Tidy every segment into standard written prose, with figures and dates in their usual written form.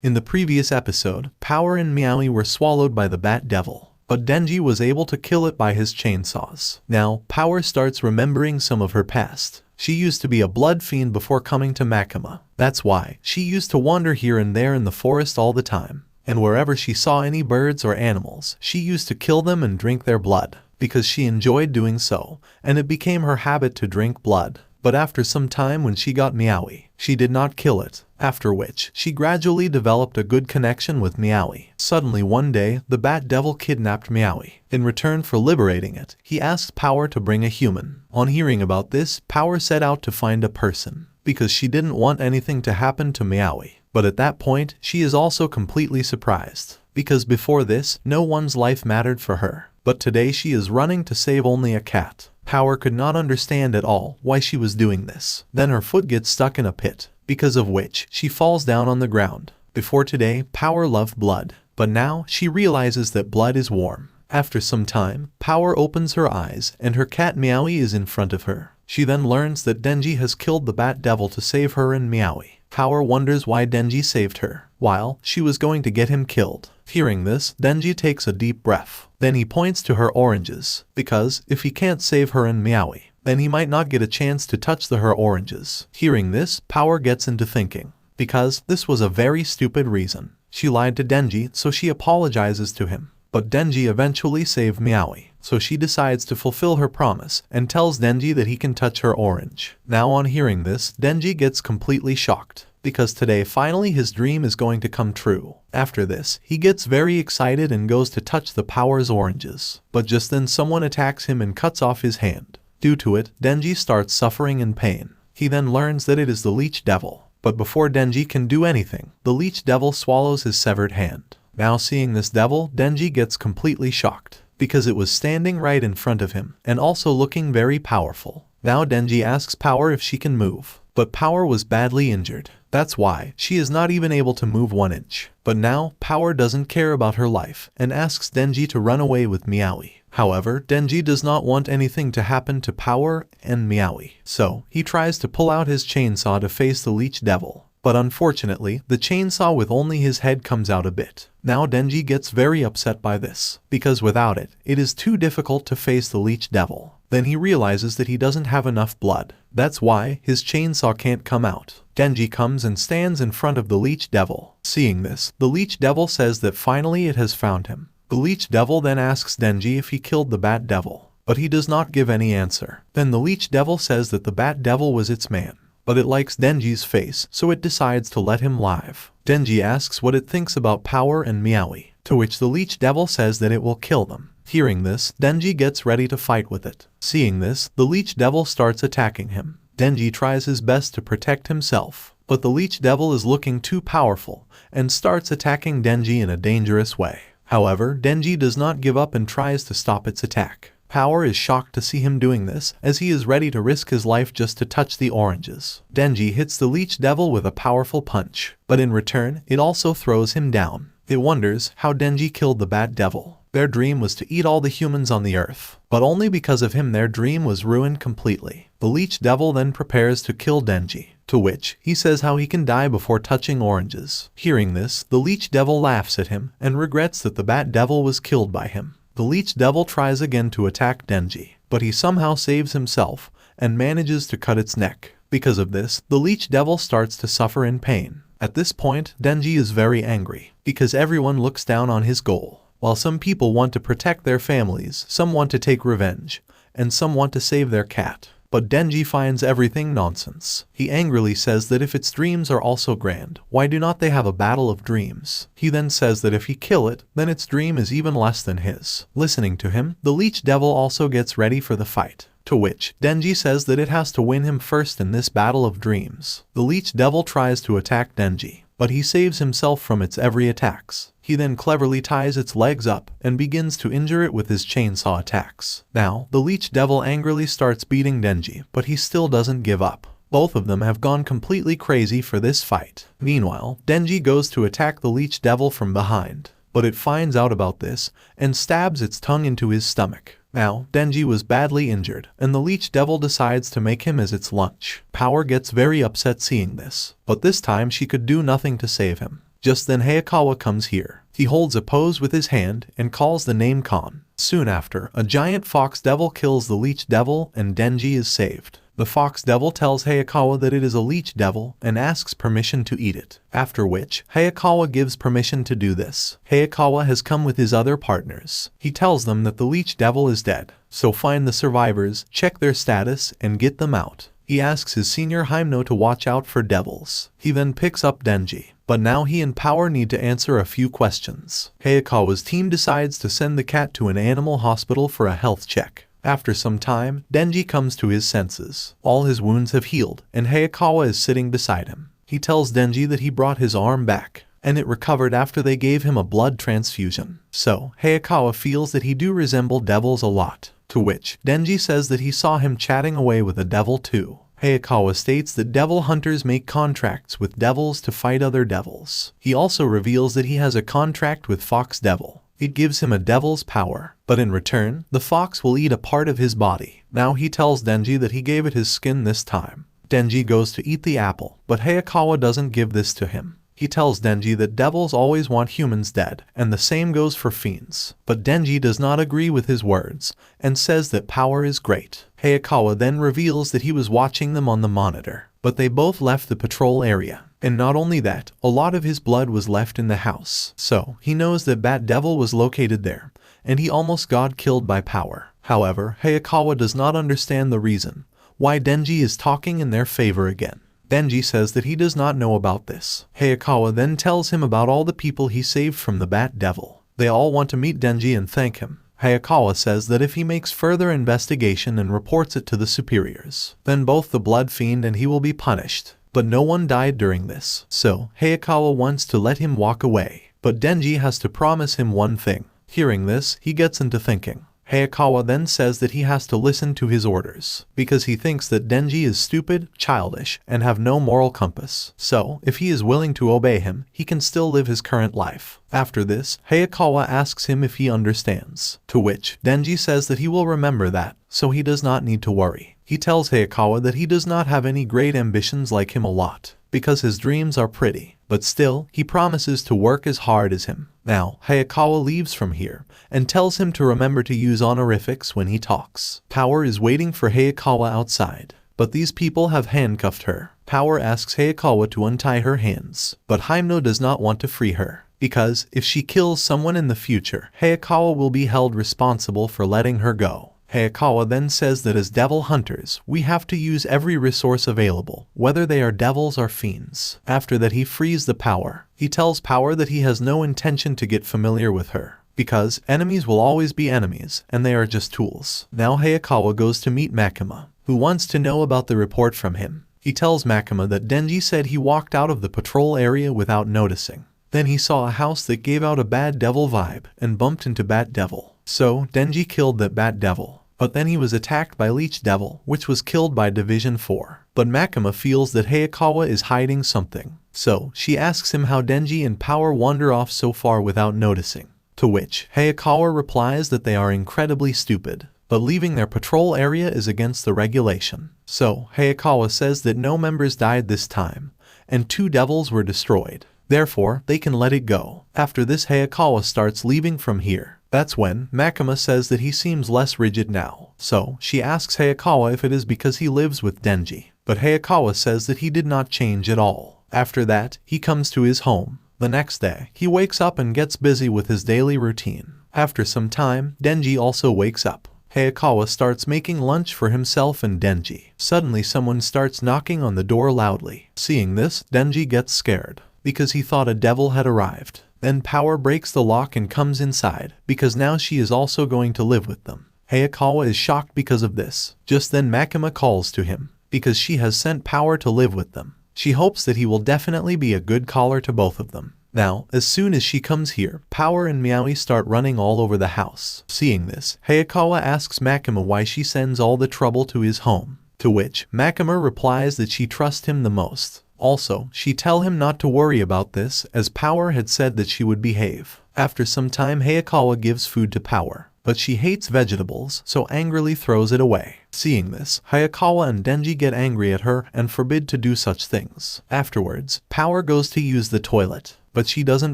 In the previous episode, Power and Meowie were swallowed by the Bat Devil, but Denji was able to kill it by his chainsaws. Now, Power starts remembering some of her past. She used to be a blood fiend before coming to Makima. That's why she used to wander here and there in the forest all the time. And wherever she saw any birds or animals, she used to kill them and drink their blood, because she enjoyed doing so, and it became her habit to drink blood. But after some time when she got Meowie, she did not kill it, after which she gradually developed a good connection with Meowie. Suddenly one day, the Bat Devil kidnapped Meowie. In return for liberating it, he asked Power to bring a human. On hearing about this, Power set out to find a person, because she didn't want anything to happen to Meowie. But at that point, she is also completely surprised, because before this, no one's life mattered for her. But today she is running to save only a cat. Power could not understand at all why she was doing this. Then her foot gets stuck in a pit, because of which she falls down on the ground. Before today, Power loved blood, but now she realizes that blood is warm. After some time, Power opens her eyes and her cat Meowie is in front of her. She then learns that Denji has killed the Bat Devil to save her and Meowie. Power wonders why Denji saved her, while she was going to get him killed. Hearing this, Denji takes a deep breath. Then he points to her oranges, because if he can't save her and Meowie, then he might not get a chance to touch her oranges. Hearing this, Power gets into thinking, because this was a very stupid reason. She lied to Denji, so she apologizes to him. But Denji eventually saved Meowie, so she decides to fulfill her promise and tells Denji that he can touch her orange. Now on hearing this, Denji gets completely shocked, because today finally his dream is going to come true. After this, he gets very excited and goes to touch the Power's oranges. But just then someone attacks him and cuts off his hand. Due to it, Denji starts suffering in pain. He then learns that it is the Leech Devil. But before Denji can do anything, the Leech Devil swallows his severed hand. Now seeing this devil, Denji gets completely shocked, because it was standing right in front of him, and also looking very powerful. Now Denji asks Power if she can move, but Power was badly injured. That's why she is not even able to move 1 inch. But now, Power doesn't care about her life, and asks Denji to run away with Meowie. However, Denji does not want anything to happen to Power and Meowie, so he tries to pull out his chainsaw to face the Leech Devil. But unfortunately, the chainsaw with only his head comes out a bit. Now Denji gets very upset by this, because without it, it is too difficult to face the Leech Devil. Then he realizes that he doesn't have enough blood. That's why his chainsaw can't come out. Denji comes and stands in front of the Leech Devil. Seeing this, the Leech Devil says that finally it has found him. The Leech Devil then asks Denji if he killed the Bat Devil, but he does not give any answer. Then the Leech Devil says that the Bat Devil was its man, but it likes Denji's face, so it decides to let him live. Denji asks what it thinks about Power and Meowie, to which the Leech Devil says that it will kill them. Hearing this, Denji gets ready to fight with it. Seeing this, the Leech Devil starts attacking him. Denji tries his best to protect himself, but the Leech Devil is looking too powerful and starts attacking Denji in a dangerous way. However, Denji does not give up and tries to stop its attack. Power is shocked to see him doing this, as he is ready to risk his life just to touch the oranges. Denji hits the Leech Devil with a powerful punch, but in return, it also throws him down. It wonders how Denji killed the Bat Devil. Their dream was to eat all the humans on the earth, but only because of him their dream was ruined completely. The Leech Devil then prepares to kill Denji, to which he says how he can die before touching oranges. Hearing this, the Leech Devil laughs at him and regrets that the Bat Devil was killed by him. The Leech Devil tries again to attack Denji, but he somehow saves himself and manages to cut its neck. Because of this, the Leech Devil starts to suffer in pain. At this point, Denji is very angry, because everyone looks down on his goal. While some people want to protect their families, some want to take revenge, and some want to save their cat. But Denji finds everything nonsense. He angrily says that if its dreams are also grand, why do not they have a battle of dreams? He then says that if he kill it, then its dream is even less than his. Listening to him, the Leech Devil also gets ready for the fight, to which Denji says that it has to win him first in this battle of dreams. The Leech Devil tries to attack Denji, but he saves himself from its every attacks. He then cleverly ties its legs up and begins to injure it with his chainsaw attacks. Now, the Leech Devil angrily starts beating Denji, but he still doesn't give up. Both of them have gone completely crazy for this fight. Meanwhile, Denji goes to attack the Leech Devil from behind, but it finds out about this and stabs its tongue into his stomach. Now, Denji was badly injured, and the Leech Devil decides to make him as its lunch. Power gets very upset seeing this, but this time she could do nothing to save him. Just then Hayakawa comes here. He holds a pose with his hand and calls the name Khan. Soon after, a giant fox devil kills the leech devil and Denji is saved. The fox devil tells Hayakawa that it is a leech devil and asks permission to eat it, after which Hayakawa gives permission to do this. Hayakawa has come with his other partners. He tells them that the leech devil is dead, so find the survivors, check their status, and get them out. He asks his senior Himeno to watch out for devils. He then picks up Denji, but now he and Power need to answer a few questions. Hayakawa's team decides to send the cat to an animal hospital for a health check. After some time, Denji comes to his senses. All his wounds have healed, and Hayakawa is sitting beside him. He tells Denji that he brought his arm back, and it recovered after they gave him a blood transfusion. So, Hayakawa feels that he do resemble devils a lot, to which Denji says that he saw him chatting away with a devil too. Hayakawa states that devil hunters make contracts with devils to fight other devils. He also reveals that he has a contract with Fox Devil. It gives him a devil's power, but in return, the fox will eat a part of his body. Now he tells Denji that he gave it his skin this time. Denji goes to eat the apple, but Hayakawa doesn't give this to him. He tells Denji that devils always want humans dead, and the same goes for fiends. But Denji does not agree with his words, and says that power is great. Hayakawa then reveals that he was watching them on the monitor, but they both left the patrol area. And not only that, a lot of his blood was left in the house. So, he knows that Bat Devil was located there, and he almost got killed by power. However, Hayakawa does not understand the reason why Denji is talking in their favor again. Denji says that he does not know about this. Hayakawa then tells him about all the people he saved from the Bat Devil. They all want to meet Denji and thank him. Hayakawa says that if he makes further investigation and reports it to the superiors, then both the Blood Fiend and he will be punished. But no one died during this, so Hayakawa wants to let him walk away. But Denji has to promise him one thing. Hearing this, he gets into thinking. Hayakawa then says that he has to listen to his orders, because he thinks that Denji is stupid, childish, and have no moral compass. So, if he is willing to obey him, he can still live his current life. After this, Hayakawa asks him if he understands, to which Denji says that he will remember that, so he does not need to worry. He tells Hayakawa that he does not have any great ambitions like him a lot, because his dreams are pretty, but still, he promises to work as hard as him. Now, Hayakawa leaves from here, and tells him to remember to use honorifics when he talks. Power is waiting for Hayakawa outside, but these people have handcuffed her. Power asks Hayakawa to untie her hands, but Himeno does not want to free her, because if she kills someone in the future, Hayakawa will be held responsible for letting her go. Hayakawa then says that as devil hunters, we have to use every resource available, whether they are devils or fiends. After that he frees the Power. He tells Power that he has no intention to get familiar with her, because enemies will always be enemies, and they are just tools. Now Hayakawa goes to meet Makima, who wants to know about the report from him. He tells Makima that Denji said he walked out of the patrol area without noticing. Then he saw a house that gave out a bad devil vibe and bumped into Bat Devil. So, Denji killed that Bat Devil. But then he was attacked by Leech Devil, which was killed by Division 4. But Makima feels that Hayakawa is hiding something. So, she asks him how Denji and Power wander off so far without noticing. To which, Hayakawa replies that they are incredibly stupid, but leaving their patrol area is against the regulation. So, Hayakawa says that no members died this time, and 2 devils were destroyed. Therefore, they can let it go. After this, Hayakawa starts leaving from here. That's when Makima says that he seems less rigid now. So, she asks Hayakawa if it is because he lives with Denji. But Hayakawa says that he did not change at all. After that, he comes to his home. The next day, he wakes up and gets busy with his daily routine. After some time, Denji also wakes up. Hayakawa starts making lunch for himself and Denji. Suddenly someone starts knocking on the door loudly. Seeing this, Denji gets scared, because he thought a devil had arrived. Then Power breaks the lock and comes inside, because now she is also going to live with them. Hayakawa is shocked because of this. Just then Makima calls to him, because she has sent Power to live with them. She hopes that he will definitely be a good caller to both of them. Now, as soon as she comes here, Power and Meowie start running all over the house. Seeing this, Hayakawa asks Makima why she sends all the trouble to his home. To which, Makima replies that she trusts him the most. Also, she tells him not to worry about this, as Power had said that she would behave. After some time, Hayakawa gives food to Power, but she hates vegetables, so angrily throws it away. Seeing this, Hayakawa and Denji get angry at her and forbid to do such things. Afterwards, Power goes to use the toilet, but she doesn't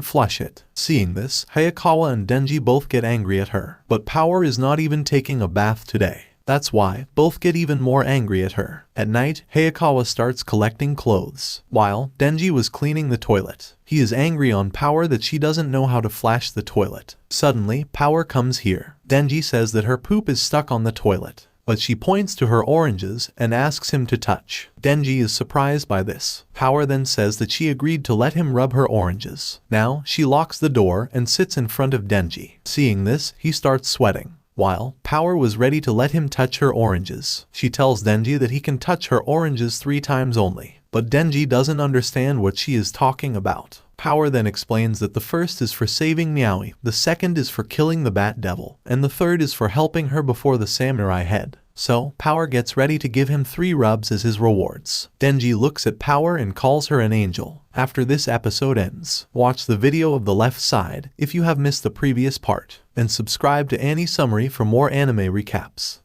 flush it. Seeing this, Hayakawa and Denji both get angry at her. But Power is not even taking a bath today. That's why both get even more angry at her. At night, Hayakawa starts collecting clothes, while Denji was cleaning the toilet. He is angry on Power that she doesn't know how to flash the toilet. Suddenly, Power comes here. Denji says that her poop is stuck on the toilet, but she points to her oranges and asks him to touch. Denji is surprised by this. Power then says that she agreed to let him rub her oranges. Now, she locks the door and sits in front of Denji. Seeing this, he starts sweating. While Power was ready to let him touch her oranges, she tells Denji that he can touch her oranges 3 times only. But Denji doesn't understand what she is talking about. Power then explains that the first is for saving Meowie, the second is for killing the Bat Devil, and the third is for helping her before the samurai head. So, Power gets ready to give him 3 rubs as his rewards. Denji looks at Power and calls her an angel. After this episode ends, watch the video of the left side if you have missed the previous part, and subscribe to Annie Summary for more anime recaps.